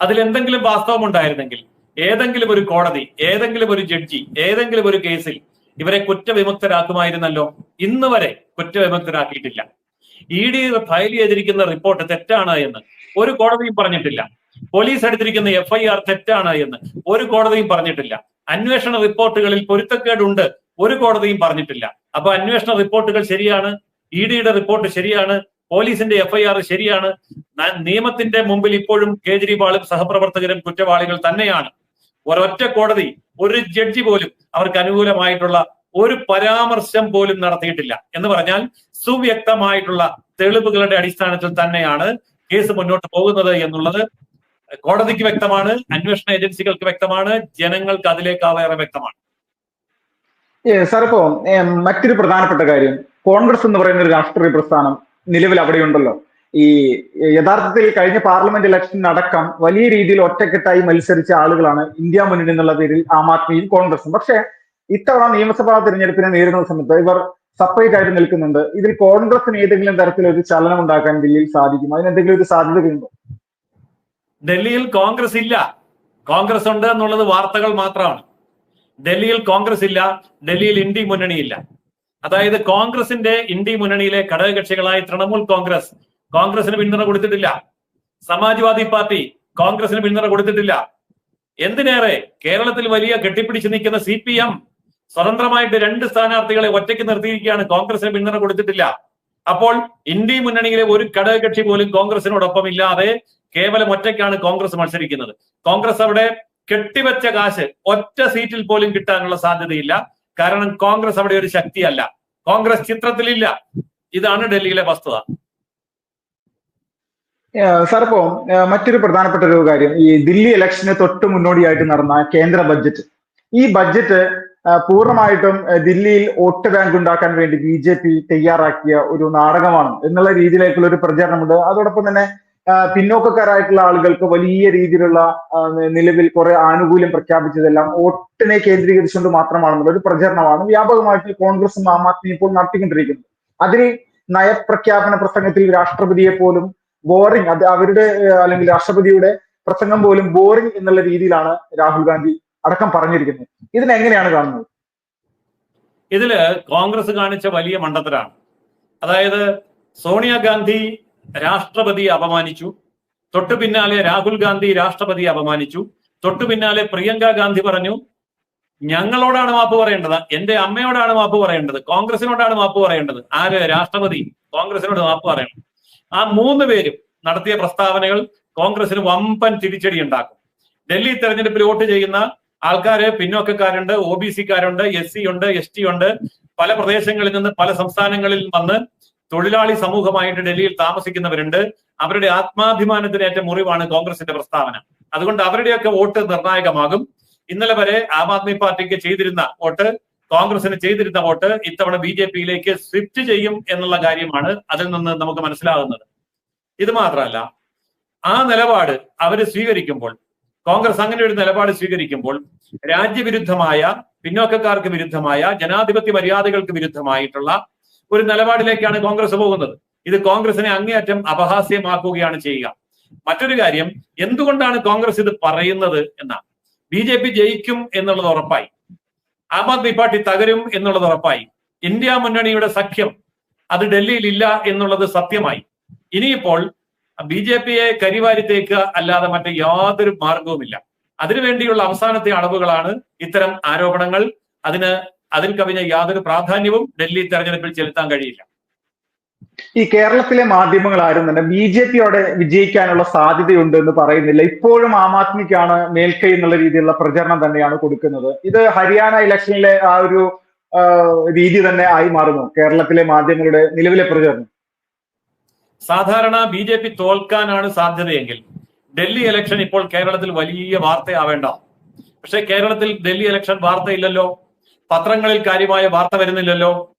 അതിലെന്തെങ്കിലും വാസ്തവം ഉണ്ടായിരുന്നെങ്കിൽ ഏതെങ്കിലും ഒരു കോടതി, ഏതെങ്കിലും ഒരു ജഡ്ജി, ഏതെങ്കിലും ഒരു കേസിൽ ഇവരെ കുറ്റവിമുക്തരാക്കുമായിരുന്നല്ലോ. ഇന്ന് വരെ കുറ്റവിമുക്തരാക്കിയിട്ടില്ല. ED ഫയൽ ചെയ്തിരിക്കുന്ന റിപ്പോർട്ട് തെറ്റാണ് എന്ന് ഒരു കോടതിയും പറഞ്ഞിട്ടില്ല. പോലീസ് എടുത്തിരിക്കുന്ന FIR തെറ്റാണ് എന്ന് ഒരു കോടതിയും പറഞ്ഞിട്ടില്ല. അന്വേഷണ റിപ്പോർട്ടുകളിൽ പൊരുത്തക്കേടുണ്ട് ഒരു കോടതിയും പറഞ്ഞിട്ടില്ല. അപ്പൊ അന്വേഷണ റിപ്പോർട്ടുകൾ ശരിയാണ്, EDയുടെ റിപ്പോർട്ട് ശരിയാണ്, പോലീസിന്റെ FIR ശരിയാണ്. നിയമത്തിന്റെ മുമ്പിൽ ഇപ്പോഴും കേജ്രിവാളും സഹപ്രവർത്തകരും കുറ്റവാളികൾ തന്നെയാണ്. ഒരൊറ്റ കോടതി, ഒരു ജഡ്ജി പോലും അവർക്ക് അനുകൂലമായിട്ടുള്ള ഒരു പരാമർശം പോലും നടത്തിയിട്ടില്ല. എന്ന് പറഞ്ഞാൽ സുവ്യക്തമായിട്ടുള്ള തെളിവുകളുടെ അടിസ്ഥാനത്തിൽ തന്നെയാണ് കേസ് മുന്നോട്ട് പോകുന്നത് എന്നുള്ളത് കോടതിക്ക് വ്യക്തമാണ്, അന്വേഷണ ഏജൻസികൾക്ക് വ്യക്തമാണ്, ജനങ്ങൾക്ക് അതിലേക്കാളേറെ വ്യക്തമാണ്. സാർ, ഇപ്പോ മറ്റൊരു പ്രധാനപ്പെട്ട കാര്യം, കോൺഗ്രസ് എന്ന് പറയുന്ന ഒരു രാഷ്ട്രീയ പ്രസ്ഥാനം നിലവിൽ അവിടെയുണ്ടല്ലോ. ഈ യഥാർത്ഥത്തിൽ കഴിഞ്ഞ പാർലമെന്റ് ഇലക്ഷൻ അടക്കം വലിയ രീതിയിൽ ഒറ്റക്കെട്ടായി മത്സരിച്ച ആളുകളാണ് ഇന്ത്യ മുന്നണി എന്നുള്ള പേരിൽ ആം ആദ്മിയും കോൺഗ്രസും. പക്ഷെ ഇത്തവണ നിയമസഭാ തിരഞ്ഞെടുപ്പിനെ നേരിടുന്ന സമയത്ത് ഇവർ സെപ്പറേറ്റ് ആയിട്ട് നിൽക്കുന്നുണ്ട്. ഇതിൽ കോൺഗ്രസിന് ഏതെങ്കിലും തരത്തിലൊരു ചലനം ഉണ്ടാക്കാൻ ഡൽഹിയിൽ സാധിക്കും? അതിനെന്തെങ്കിലും ഒരു സാധ്യതയുണ്ടോ? ഡൽഹിയിൽ കോൺഗ്രസ് ഇല്ല. കോൺഗ്രസ് ഉണ്ട് എന്നുള്ളത് വാർത്തകൾ മാത്രമാണ്. ഡൽഹിയിൽ കോൺഗ്രസ് ഇല്ല, ഡൽഹിയിൽ ഇന്ത്യ മുന്നണിയില്ല. അതായത് കോൺഗ്രസിന്റെ ഇന്ത്യ മുന്നണിയിലെ ഘടകകക്ഷികളായ തൃണമൂൽ കോൺഗ്രസ് കോൺഗ്രസിന് പിന്തുണ കൊടുത്തിട്ടില്ല. സമാജ്വാദി പാർട്ടി കോൺഗ്രസിന് പിന്തുണ കൊടുത്തിട്ടില്ല. എന്തിനേറെ കേരളത്തിൽ വലിയ കെട്ടിപ്പിടിച്ച് നിൽക്കുന്ന CPM സ്വതന്ത്രമായിട്ട് 2 സ്ഥാനാർത്ഥികളെ ഒറ്റയ്ക്ക് നിർത്തിയിരിക്കുകയാണ്, കോൺഗ്രസിന് പിന്തുണ കൊടുത്തിട്ടില്ല. അപ്പോൾ ഇന്ത്യ മുന്നണിയിലെ ഒരു ഘടകകക്ഷി പോലും കോൺഗ്രസിനോടൊപ്പം ഇല്ലാതെ കേവലം ഒറ്റയ്ക്കാണ് കോൺഗ്രസ് മത്സരിക്കുന്നത്. കോൺഗ്രസ് അവിടെ കെട്ടിവെച്ച കാശ് ഒറ്റ സീറ്റിൽ പോലും കിട്ടാനുള്ള സാധ്യതയില്ല. കാരണം കോൺഗ്രസ് അവിടെ ഒരു ശക്തിയല്ല, കോൺഗ്രസ് ചിത്രത്തിലില്ല. ഇതാണ് ഡൽഹിയിലെ വസ്തുത. സാർ, ഇപ്പോ മറ്റൊരു പ്രധാനപ്പെട്ട ഒരു കാര്യം, ഈ ദില്ലി ഇലക്ഷന് തൊട്ട് മുന്നോടിയായിട്ട് നടന്ന കേന്ദ്ര ബഡ്ജറ്റ്, ഈ ബഡ്ജറ്റ് പൂർണ്ണമായിട്ടും ദില്ലിയിൽ വോട്ട് ബാങ്ക് ഉണ്ടാക്കാൻ വേണ്ടി BJP തയ്യാറാക്കിയ ഒരു നാടകമാണ് എന്നുള്ള രീതിയിലേക്കുള്ള ഒരു പ്രചരണമുണ്ട്. അതോടൊപ്പം തന്നെ പിന്നോക്കക്കാരായിട്ടുള്ള ആളുകൾക്ക് വലിയ രീതിയിലുള്ള നിലവിൽ കുറെ ആനുകൂല്യം പ്രഖ്യാപിച്ചതെല്ലാം വോട്ടിനെ കേന്ദ്രീകരിച്ചുകൊണ്ട് മാത്രമാണെന്നുള്ള ഒരു പ്രചരണമാണ് വ്യാപകമായിട്ട് കോൺഗ്രസും ആം ആദ്മിയും ഇപ്പോൾ നടത്തിക്കൊണ്ടിരിക്കുന്നത്. അതിൽ നയപ്രഖ്യാപന പ്രസംഗത്തിൽ രാഷ്ട്രപതിയെ പോലും ബോറിംഗ്, അത് അവരുടെ അല്ലെങ്കിൽ രാഷ്ട്രപതിയുടെ പ്രസംഗം പോലും ബോറിംഗ് എന്നുള്ള രീതിയിലാണ് രാഹുൽ ഗാന്ധി അടക്കം പറഞ്ഞിരിക്കുന്നത്. ഇതിനെങ്ങനെയാണ് കാണുന്നത്? ഇതില് കോൺഗ്രസ് കാണിച്ച വലിയ മണ്ടത്തരാണ്. അതായത് സോണിയാഗാന്ധി രാഷ്ട്രപതിയെ അപമാനിച്ചു, തൊട്ടു പിന്നാലെ രാഹുൽ ഗാന്ധി രാഷ്ട്രപതിയെ അപമാനിച്ചു, തൊട്ടു പിന്നാലെ പ്രിയങ്ക ഗാന്ധി പറഞ്ഞു ഞങ്ങളോടാണ് മാപ്പ് പറയേണ്ടത്, എന്റെ അമ്മയോടാണ് മാപ്പ് പറയേണ്ടത്, കോൺഗ്രസിനോടാണ് മാപ്പ് പറയേണ്ടത്. ആര്? രാഷ്ട്രപതി കോൺഗ്രസിനോട് മാപ്പ് പറയണം. ആ 3 പേരും നടത്തിയ പ്രസ്താവനകൾ കോൺഗ്രസിന് വമ്പൻ തിരിച്ചടി ഉണ്ടാക്കും. ഡൽഹി തെരഞ്ഞെടുപ്പിൽ വോട്ട് ചെയ്യുന്ന ആൾക്കാര് പിന്നോക്കക്കാരുണ്ട്, OBC-കാരുണ്ട്, SC ഉണ്ട്, ST ഉണ്ട്. പല പ്രദേശങ്ങളിൽ നിന്ന്, പല സംസ്ഥാനങ്ങളിൽ വന്ന് തൊഴിലാളി സമൂഹമായിട്ട് ഡൽഹിയിൽ താമസിക്കുന്നവരുണ്ട്. അവരുടെ ആത്മാഭിമാനത്തിനേറ്റ മുറിവാണ് കോൺഗ്രസിന്റെ പ്രസ്താവന. അതുകൊണ്ട് അവരുടെയൊക്കെ വോട്ട് നിർണായകമാകും. ഇന്നലെ വരെ ആം ആദ്മി പാർട്ടിക്ക് ചെയ്തിരുന്ന വോട്ട്, കോൺഗ്രസിന് ചെയ്തിരുന്ന വോട്ട് ഇത്തവണ BJP-യിലേക്ക് സ്വിഫ്റ്റ് ചെയ്യും എന്നുള്ള കാര്യമാണ് അതിൽ നിന്ന് നമുക്ക് മനസ്സിലാകുന്നത്. ഇത് മാത്രമല്ല, ആ നിലപാട് അവര് സ്വീകരിക്കുമ്പോൾ, കോൺഗ്രസ് അങ്ങനെ ഒരു നിലപാട് സ്വീകരിക്കുമ്പോൾ രാജ്യവിരുദ്ധമായ, പിന്നോക്കക്കാർക്ക് വിരുദ്ധമായ, ജനാധിപത്യ മര്യാദകൾക്ക് വിരുദ്ധമായിട്ടുള്ള ഒരു നിലപാടിലേക്കാണ് കോൺഗ്രസ് പോകുന്നത്. ഇത് കോൺഗ്രസിനെ അങ്ങേയറ്റം അപഹാസ്യമാക്കുകയാണ് ചെയ്യുക. മറ്റൊരു കാര്യം, എന്തുകൊണ്ടാണ് കോൺഗ്രസ് ഇത് പറയുന്നത് എന്നാണ്. BJP ജയിക്കും എന്നുള്ളത് ഉറപ്പായി, ആം ആദ്മി പാർട്ടി തകരും എന്നുള്ളത് ഉറപ്പായി, ഇന്ത്യ മുന്നണിയുടെ സഖ്യം അത് ഡൽഹിയിൽ ഇല്ല എന്നുള്ളത് സത്യമായി. ഇനിയിപ്പോൾ BJP-യെ കരിവാരി തേക്കുക അല്ലാതെ മറ്റു യാതൊരു മാർഗവുമില്ല. അതിനുവേണ്ടിയുള്ള അവസാനത്തെ അളവുകളാണ് ഇത്തരം ആരോപണങ്ങൾ. അതിൽ കവിഞ്ഞ യാതൊരു പ്രാധാന്യവും ഡൽഹി തെരഞ്ഞെടുപ്പിൽ ചെലുത്താൻ കഴിയില്ല. ഈ കേരളത്തിലെ മാധ്യമങ്ങൾ ആരും തന്നെ BJP-യോടെ വിജയിക്കാനുള്ള സാധ്യതയുണ്ട് എന്ന് പറയുന്നില്ല. ഇപ്പോഴും ആം ആദ്മിക്കാണ് മേൽക്കൈ എന്നുള്ള രീതിയിലുള്ള പ്രചരണം തന്നെയാണ് കൊടുക്കുന്നത്. ഇത് ഹരിയാന ഇലക്ഷനിലെ ആ ഒരു രീതി തന്നെ ആയി മാറുന്നു കേരളത്തിലെ മാധ്യമങ്ങളുടെ നിലവിലെ പ്രചരണം. സാധാരണ BJP തോൽക്കാനാണ് സാധ്യതയെങ്കിൽ ഡൽഹി ഇലക്ഷൻ ഇപ്പോൾ കേരളത്തിൽ വലിയ വാർത്തയാവേണ്ട. പക്ഷെ കേരളത്തിൽ ഡൽഹി ഇലക്ഷൻ വാർത്തയില്ലല്ലോ, പത്രങ്ങളിൽ കാര്യമായ വാർത്ത വരുന്നില്ലല്ലോ.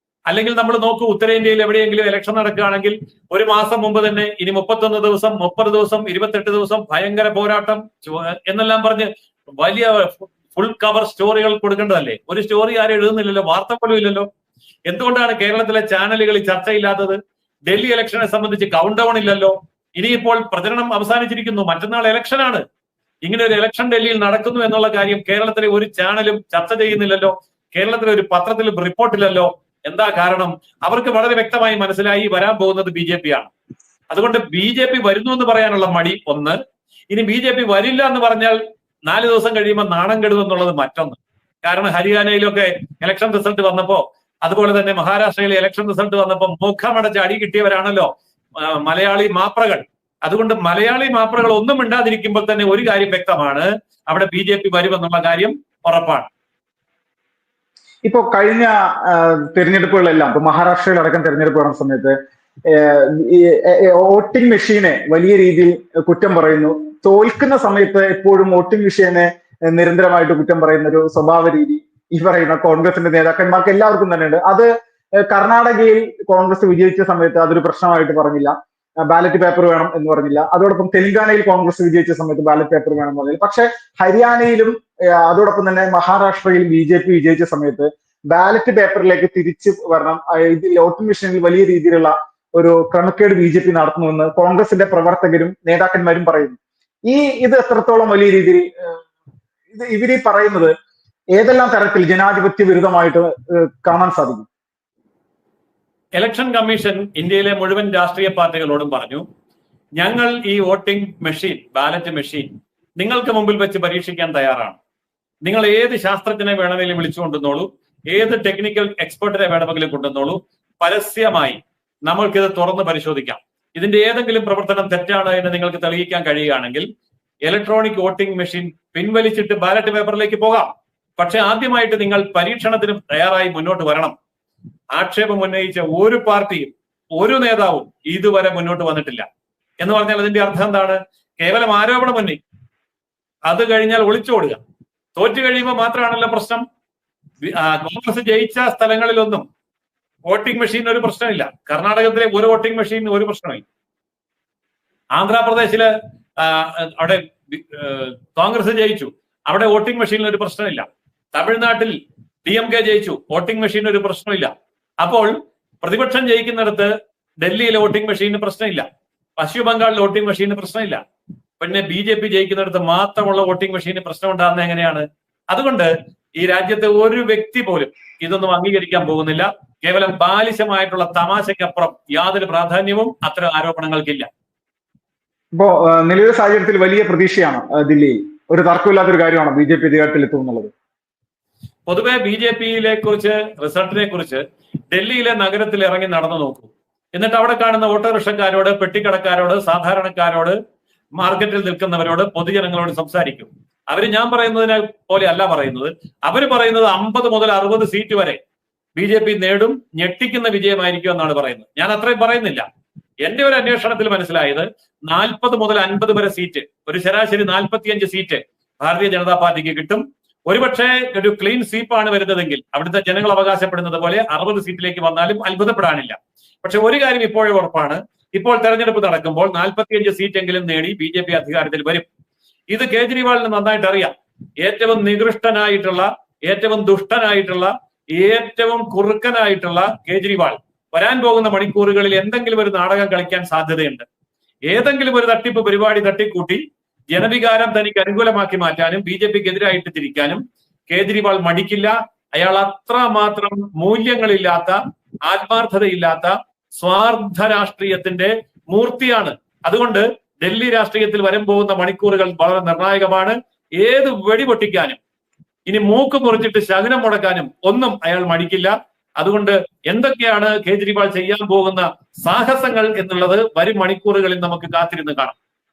അല്ലെങ്കിൽ നമ്മൾ നോക്കൂ, ഉത്തരേന്ത്യയിൽ എവിടെയെങ്കിലും ഇലക്ഷൻ നടക്കുകയാണെങ്കിൽ ഒരു മാസം മുമ്പ് തന്നെ ഇനി 31 ദിവസം, 30 ദിവസം, 28 ദിവസം ഭയങ്കര പോരാട്ടം എന്നെല്ലാം പറഞ്ഞ് വലിയ ഫുൾ കവർ സ്റ്റോറികൾ കൊടുക്കേണ്ടതല്ലേ. ഒരു സ്റ്റോറി ആരും എഴുതുന്നില്ലല്ലോ, വാർത്ത പോലും ഇല്ലല്ലോ. എന്തുകൊണ്ടാണ് കേരളത്തിലെ ചാനലുകളിൽ ചർച്ചയില്ലാത്തത്? ഡൽഹി ഇലക്ഷനെ സംബന്ധിച്ച് കൗണ്ട് ഡൗൺ ഇല്ലല്ലോ. ഇനിയിപ്പോൾ പ്രചരണം അവസാനിച്ചിരിക്കുന്നു, മറ്റന്നാൾ ഇലക്ഷനാണ്. ഇങ്ങനെ ഒരു ഇലക്ഷൻ ഡൽഹിയിൽ നടക്കുന്നു എന്നുള്ള കാര്യം കേരളത്തിലെ ഒരു ചാനലും ചർച്ച ചെയ്യുന്നില്ലല്ലോ, കേരളത്തിലെ ഒരു പത്രത്തിലും റിപ്പോർട്ടില്ലല്ലോ. എന്താ കാരണം? അവർക്ക് വളരെ വ്യക്തമായി മനസ്സിലായി വരാൻ പോകുന്നത് BJP ആണ്. അതുകൊണ്ട് BJP വരുന്നു എന്ന് പറയാനുള്ള മടി ഒന്ന്. ഇനി BJP വരില്ല എന്ന് പറഞ്ഞാൽ 4 ദിവസം കഴിയുമ്പോൾ നാണം കെടുമെന്നുള്ളത് മറ്റൊന്ന്. കാരണം ഹരിയാനയിലൊക്കെ ഇലക്ഷൻ റിസൾട്ട് വന്നപ്പോ, അതുപോലെ തന്നെ മഹാരാഷ്ട്രയിലെ ഇലക്ഷൻ റിസൾട്ട് വന്നപ്പോൾ മുഖമടച്ച് അടി കിട്ടിയവരാണല്ലോ മലയാളി മാപ്രകൾ. അതുകൊണ്ട് മലയാളി മാപ്രകൾ ഒന്നും മിണ്ടാതിരിക്കുമ്പോൾ തന്നെ ഒരു കാര്യം വ്യക്തമാണ്, അവിടെ BJP വരുമെന്നുള്ള കാര്യം ഉറപ്പാണ്. ഇപ്പോ കഴിഞ്ഞ തെരഞ്ഞെടുപ്പുകളെല്ലാം, ഇപ്പൊ മഹാരാഷ്ട്രയിലടക്കം തെരഞ്ഞെടുപ്പ് നടന്ന സമയത്ത് വോട്ടിംഗ് മെഷീനെ വലിയ രീതിയിൽ കുറ്റം പറയുന്നു. തോൽക്കുന്ന സമയത്ത് എപ്പോഴും വോട്ടിംഗ് മെഷീനെ നിരന്തരമായിട്ട് കുറ്റം പറയുന്ന ഒരു സ്വഭാവ രീതി ഈ പറയുന്ന കോൺഗ്രസിന്റെ നേതാക്കന്മാർക്ക് എല്ലാവർക്കും തന്നെ ഉണ്ട്. അത് കർണാടകയിൽ കോൺഗ്രസ് വിജയിച്ച സമയത്ത് അതൊരു പ്രശ്നമായിട്ട് പറഞ്ഞില്ല, ബാലറ്റ് പേപ്പർ വേണം എന്ന് പറഞ്ഞില്ല. അതോടൊപ്പം തെലങ്കാനയിൽ കോൺഗ്രസ് വിജയിച്ച സമയത്ത് ബാലറ്റ് പേപ്പർ വേണം എന്ന് പറഞ്ഞില്ല. പക്ഷെ ഹരിയാനയിലും അതോടൊപ്പം തന്നെ മഹാരാഷ്ട്രയിലും BJP വിജയിച്ച സമയത്ത് ബാലറ്റ് പേപ്പറിലേക്ക് തിരിച്ചു വരണം, ഇതിൽ വോട്ടിംഗ് മെഷീനിൽ വലിയ രീതിയിലുള്ള ഒരു ക്രമക്കേട് BJP നടത്തുന്നുവെന്ന് കോൺഗ്രസിന്റെ പ്രവർത്തകരും നേതാക്കന്മാരും പറയുന്നു. ഇത് എത്രത്തോളം വലിയ രീതിയിൽ ഇവര് പറയുന്നത് ഏതെല്ലാം തരത്തിൽ ജനാധിപത്യ വിരുദ്ധമായിട്ട് കാണാൻ സാധിക്കും? ഇലക്ഷൻ കമ്മീഷൻ ഇന്ത്യയിലെ മുഴുവൻ രാഷ്ട്രീയ പാർട്ടികളോടും പറഞ്ഞു, ഞങ്ങൾ ഈ വോട്ടിംഗ് മെഷീൻ, ബാലറ്റ് മെഷീൻ നിങ്ങൾക്ക് മുമ്പിൽ വെച്ച് പരീക്ഷിക്കാൻ തയ്യാറാണ്. നിങ്ങൾ ഏത് ശാസ്ത്രജ്ഞനെ വേണമെങ്കിലും വിളിച്ചുകൊണ്ടുവന്നോളൂ, ഏത് ടെക്നിക്കൽ എക്സ്പെർട്ടിനെ വേണമെങ്കിലും കൊണ്ടുവന്നോളൂ, പരസ്യമായി നമ്മൾക്കിത് തുറന്ന് പരിശോധിക്കാം. ഇതിന്റെ ഏതെങ്കിലും പ്രവർത്തനം തെറ്റാണ് എന്ന് നിങ്ങൾക്ക് തെളിയിക്കാൻ കഴിയുകയാണെങ്കിൽ ഇലക്ട്രോണിക് വോട്ടിംഗ് മെഷീൻ പിൻവലിച്ചിട്ട് ബാലറ്റ് പേപ്പറിലേക്ക് പോകാം. പക്ഷെ ആദ്യമായിട്ട് നിങ്ങൾ പരീക്ഷണത്തിന് തയ്യാറായി മുന്നോട്ട് വരണം. ആക്ഷേപം ഉന്നയിച്ച ഒരു പാർട്ടിയും ഒരു നേതാവും ഇതുവരെ മുന്നോട്ട് വന്നിട്ടില്ല. എന്ന് പറഞ്ഞാൽ അതിന്റെ അർത്ഥം എന്താണ്? കേവലം ആരോപണം ഉന്നയിക്കും, അത് കഴിഞ്ഞാൽ ഒളിച്ചോടുക. തോറ്റു കഴിയുമ്പോൾ മാത്രമാണല്ലോ പ്രശ്നം. കോൺഗ്രസ് ജയിച്ച സ്ഥലങ്ങളിലൊന്നും വോട്ടിംഗ് മെഷീൻ ഒരു പ്രശ്നമില്ല. കർണാടകത്തിലെ ഒരു വോട്ടിംഗ് മെഷീൻ ഒരു പ്രശ്നമില്ല. ആന്ധ്രാപ്രദേശില് അവിടെ കോൺഗ്രസ് ജയിച്ചു, അവിടെ വോട്ടിംഗ് മെഷീനിൽ ഒരു പ്രശ്നമില്ല. തമിഴ്നാട്ടിൽ DMK ജയിച്ചു, വോട്ടിംഗ് മെഷീൻ ഒരു പ്രശ്നമില്ല. അപ്പോൾ പ്രതിപക്ഷം ജയിക്കുന്നിടത്ത് ഡൽഹിയിലെ വോട്ടിംഗ് മെഷീന് പ്രശ്നമില്ല, പശ്ചിമ ബംഗാളിലെ വോട്ടിംഗ് മെഷീന് പ്രശ്നമില്ല. പിന്നെ BJP ജയിക്കുന്നിടത്ത് മാത്രമുള്ള വോട്ടിംഗ് മെഷീന് പ്രശ്നം ഉണ്ടാകുന്നത് എങ്ങനെയാണ്? അതുകൊണ്ട് ഈ രാജ്യത്തെ ഒരു വ്യക്തി പോലും ഇതൊന്നും അംഗീകരിക്കാൻ പോകുന്നില്ല. കേവലം ബാലിശമായിട്ടുള്ള തമാശയ്ക്കപ്പുറം യാതൊരു പ്രാധാന്യവും അത്തരം ആരോപണങ്ങൾക്കില്ല. ഇപ്പോ നിലവിലെ സാഹചര്യത്തിൽ വലിയ പ്രതീക്ഷയാണ് ദില്ലിയിൽ. ഒരു തർക്കമില്ലാത്തൊരു കാര്യമാണ് BJP അധികാരത്തിൽ എത്തും എന്നുള്ളത്. പൊതുവെ BJPയിലെ കുറിച്ച്, റിസൾട്ടിനെ കുറിച്ച് ഡൽഹിയിലെ നഗരത്തിൽ ഇറങ്ങി നടന്നു നോക്കൂ. എന്നിട്ട് അവിടെ കാണുന്ന ഓട്ടോറിക്ഷക്കാരോട്, പെട്ടിക്കടക്കാരോട്, സാധാരണക്കാരോട്, മാർക്കറ്റിൽ നിൽക്കുന്നവരോട്, പൊതുജനങ്ങളോട് സംസാരിക്കും. അവര് ഞാൻ പറയുന്നതിനെ പോലെ അല്ല പറയുന്നത്. അവര് പറയുന്നത് 50 മുതൽ 60 സീറ്റ് വരെ BJP നേടും, ഞെട്ടിക്കുന്ന വിജയമായിരിക്കും എന്നാണ് പറയുന്നത്. ഞാൻ അത്രയും പറയുന്നില്ല. എന്റെ ഒരു അന്വേഷണത്തിൽ മനസ്സിലായത് 40 മുതൽ 50 വരെ സീറ്റ്, ഒരു ശരാശരി 45 സീറ്റ് ഭാരതീയ ജനതാ പാർട്ടിക്ക് കിട്ടും. ഒരുപക്ഷെ ഒരു ക്ലീൻ സ്വീപ്പാണ് വരുന്നതെങ്കിൽ അവിടുത്തെ ജനങ്ങൾ അവകാശപ്പെടുന്നത് പോലെ 60 സീറ്റിലേക്ക് വന്നാലും അത്ഭുതപ്പെടാനില്ല. പക്ഷെ ഒരു കാര്യം ഇപ്പോഴേ ഉറപ്പാണ്, ഇപ്പോൾ തെരഞ്ഞെടുപ്പ് നടക്കുമ്പോൾ 45 സീറ്റെങ്കിലും നേടി BJP അധികാരത്തിൽ വരും. ഇത് കേജ്രിവാളിന് നന്നായിട്ട് അറിയാം. ഏറ്റവും നികൃഷ്ടനായിട്ടുള്ള, ഏറ്റവും ദുഷ്ടനായിട്ടുള്ള, ഏറ്റവും കുറുക്കനായിട്ടുള്ള കേജ്രിവാൾ വരാൻ പോകുന്ന മണിക്കൂറുകളിൽ എന്തെങ്കിലും ഒരു നാടകം കളിക്കാൻ സാധ്യതയുണ്ട്. ഏതെങ്കിലും ഒരു തട്ടിപ്പ് പരിപാടി തട്ടിക്കൂട്ടി ജനവികാരം തനിക്ക് അനുകൂലമാക്കി മാറ്റാനും BJPക്ക് എതിരായിട്ട് തിരിക്കാനും കേജ്രിവാൾ മടിക്കില്ല. അയാൾ അത്രമാത്രം മൂല്യങ്ങളില്ലാത്ത, ആത്മാർത്ഥതയില്ലാത്ത, സ്വാർത്ഥ രാഷ്ട്രീയത്തിന്റെ മൂർത്തിയാണ്. അതുകൊണ്ട് ഡൽഹി രാഷ്ട്രീയത്തിൽ വരാൻ പോകുന്ന മണിക്കൂറുകൾ വളരെ നിർണായകമാണ്. ഏത് വെടിപൊട്ടിക്കാനും, ഇനി മൂക്ക് മുറിച്ചിട്ട് ശകനം മുടക്കാനും ഒന്നും അയാൾ മടിക്കില്ല. അതുകൊണ്ട് എന്തൊക്കെയാണ് കേജ്രിവാൾ ചെയ്യാൻ പോകുന്ന സാഹസങ്ങൾ എന്നുള്ളത് വരും മണിക്കൂറുകളിൽ നമുക്ക് കാത്തിരുന്ന് കാണാം.